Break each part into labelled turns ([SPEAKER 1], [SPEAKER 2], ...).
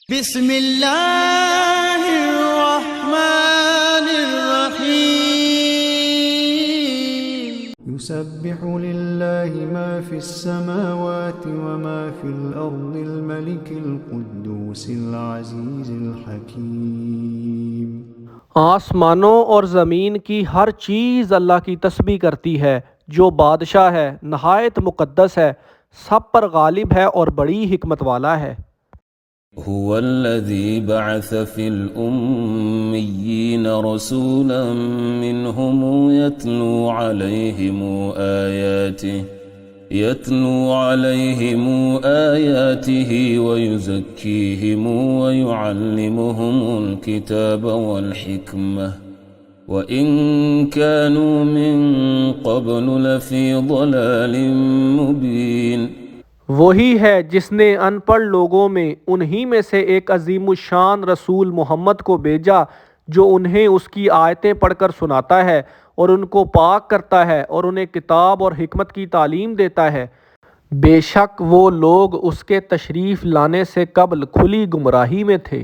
[SPEAKER 1] بسم اللہ الرحمن الرحیم
[SPEAKER 2] يسبح لله ما في السماوات وما في الأرض الملك القدوس العزيز الحكيم۔
[SPEAKER 3] آسمانوں اور زمین کی ہر چیز اللہ کی تسبیح کرتی ہے جو بادشاہ ہے، نہایت مقدس ہے، سب پر غالب ہے اور بڑی حکمت والا ہے۔
[SPEAKER 4] هو الذي بعث في الأميين رسولا منهم يتلو عليهم آياته ويزكيهم ويعلمهم الكتاب والحكمة وإن كانوا من قبل لفي ضلال مبين۔
[SPEAKER 3] وہی ہے جس نے ان پڑھ لوگوں میں انہی میں سے ایک عظیم الشان رسول محمد کو بھیجا جو انہیں اس کی آیتیں پڑھ کر سناتا ہے اور ان کو پاک کرتا ہے اور انہیں کتاب اور حکمت کی تعلیم دیتا ہے۔ بے شک وہ لوگ اس کے تشریف لانے سے قبل کھلی گمراہی میں تھے۔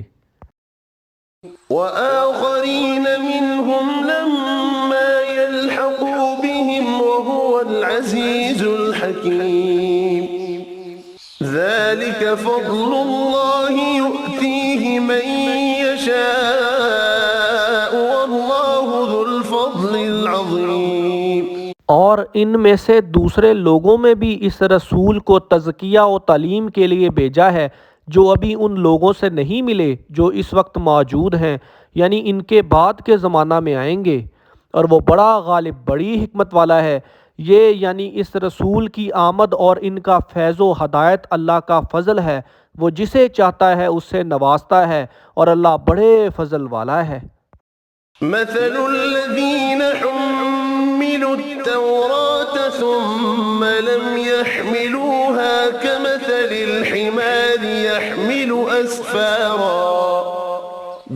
[SPEAKER 5] وآخرین منهم لما يلحقوا بهم وهو العزیز الحکیم۔ ذلك فضل اللہ یؤتیہ من یشاء واللہ ذو الفضل العظیم۔
[SPEAKER 3] اور ان میں سے دوسرے لوگوں میں بھی اس رسول کو تزکیہ و تعلیم کے لیے بھیجا ہے جو ابھی ان لوگوں سے نہیں ملے جو اس وقت موجود ہیں، یعنی ان کے بعد کے زمانہ میں آئیں گے، اور وہ بڑا غالب بڑی حکمت والا ہے۔ یہ یعنی اس رسول کی آمد اور ان کا فیض و ہدایت اللہ کا فضل ہے، وہ جسے چاہتا ہے اس سے نوازتا ہے، اور اللہ بڑے فضل والا ہے۔
[SPEAKER 5] مثل الذین حملوا التوراة ثم لم يحملوها كمثل الحمار يحمل أسفارا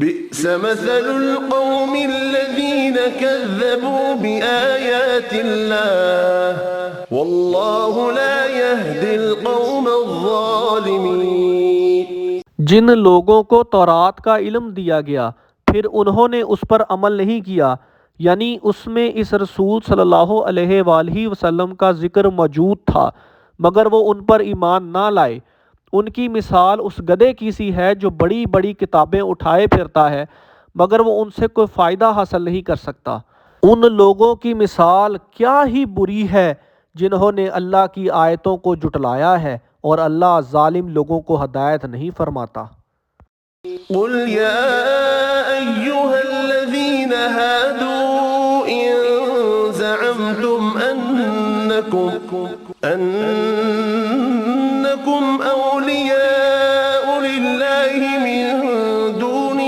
[SPEAKER 5] بئس مثل القوم الذين كذبوا بآيات الله والله لا يهدي القوم الظالمين۔
[SPEAKER 3] جن لوگوں کو تورات کا علم دیا گیا پھر انہوں نے اس پر عمل نہیں کیا، یعنی اس میں اس رسول صلی اللہ علیہ وآلہ وسلم کا ذکر موجود تھا مگر وہ ان پر ایمان نہ لائے۔ ان کی مثال اس گدھے کی سی ہے جو بڑی بڑی کتابیں اٹھائے پھرتا ہے مگر وہ ان سے کوئی فائدہ حاصل نہیں کر سکتا۔ ان لوگوں کی مثال کیا ہی بری ہے جنہوں نے اللہ کی آیتوں کو جھٹلایا ہے، اور اللہ ظالم لوگوں کو ہدایت نہیں فرماتا۔
[SPEAKER 5] قل يا أيها الذين هادوا إن زعمتم أنكم أولياء لله من دون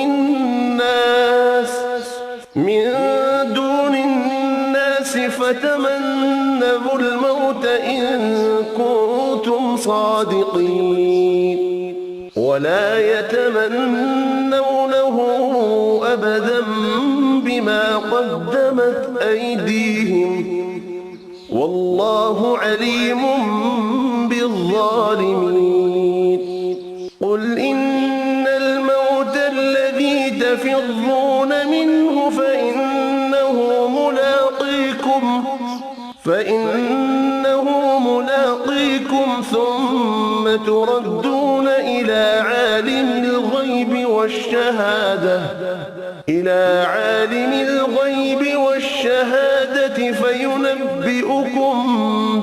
[SPEAKER 5] الناس فتمنوا الموت إن كنتم صادقين ولا يتمنونه أبدا بما قدمت أيديهم والله عليم بالظالمين۔ قل إن الموت الذي تفرون منه فإنه ملاقيكم ثم تردون إلى عالم الغيب والشهادة فينبئكم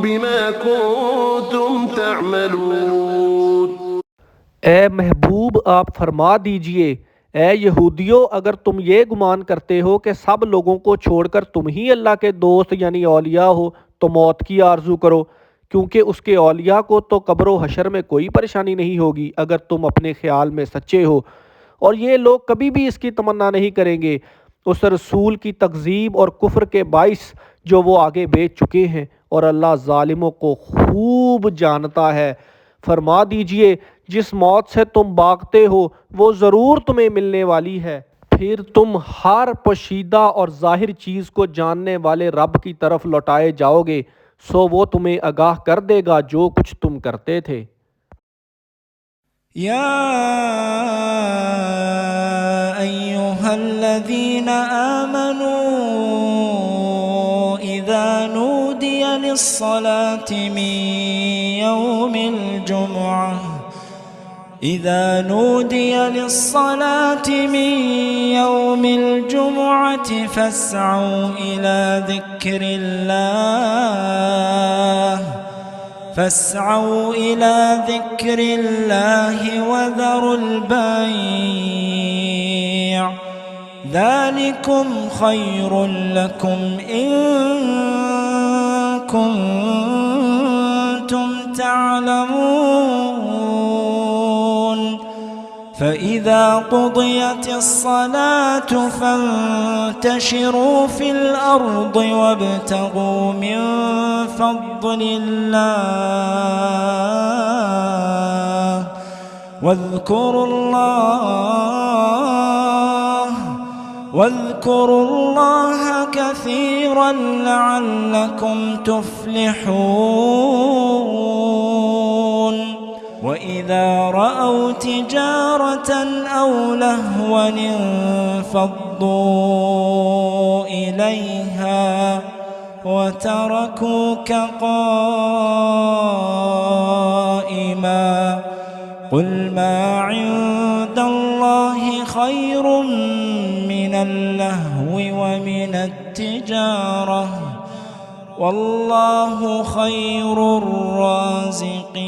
[SPEAKER 5] بما كنتم تعملون۔
[SPEAKER 3] اے محبوب آپ فرما دیجئے، اے یہودیو اگر تم یہ گمان کرتے ہو کہ سب لوگوں کو چھوڑ کر تم ہی اللہ کے دوست یعنی اولیاء ہو تو موت کی آرزو کرو، کیونکہ اس کے اولیاء کو تو قبر و حشر میں کوئی پریشانی نہیں ہوگی اگر تم اپنے خیال میں سچے ہو، اور یہ لوگ کبھی بھی اس کی تمنا نہیں کریں گے اس رسول کی تکذیب اور کفر کے باعث جو وہ آگے بھیج چکے ہیں، اور اللہ ظالموں کو خوب جانتا ہے۔ فرما دیجئے جس موت سے تم بھاگتے ہو وہ ضرور تمہیں ملنے والی ہے، پھر تم ہر پوشیدہ اور ظاہر چیز کو جاننے والے رب کی طرف لوٹائے جاؤ گے، سو وہ تمہیں آگاہ کر دے گا جو کچھ تم کرتے تھے۔
[SPEAKER 1] یا
[SPEAKER 6] أيها الذين آمنوا إذا نودي للصلاة من يوم الجمعة فاسعوا إلى ذكر الله وذروا البيع ذلكم خير لكم إن كنتم تعلمون. فإذا قضيت الصلاة فانتشروا في الأرض وابتغوا من فضل الله واذكروا الله كثيرا لعلكم تفلحون. وإذا رأوا تجارة أو لهوا انفضوا إليها وتركوك قائما قل ما عند الله خير من اللهو ومن التجارة والله خير الرازقين.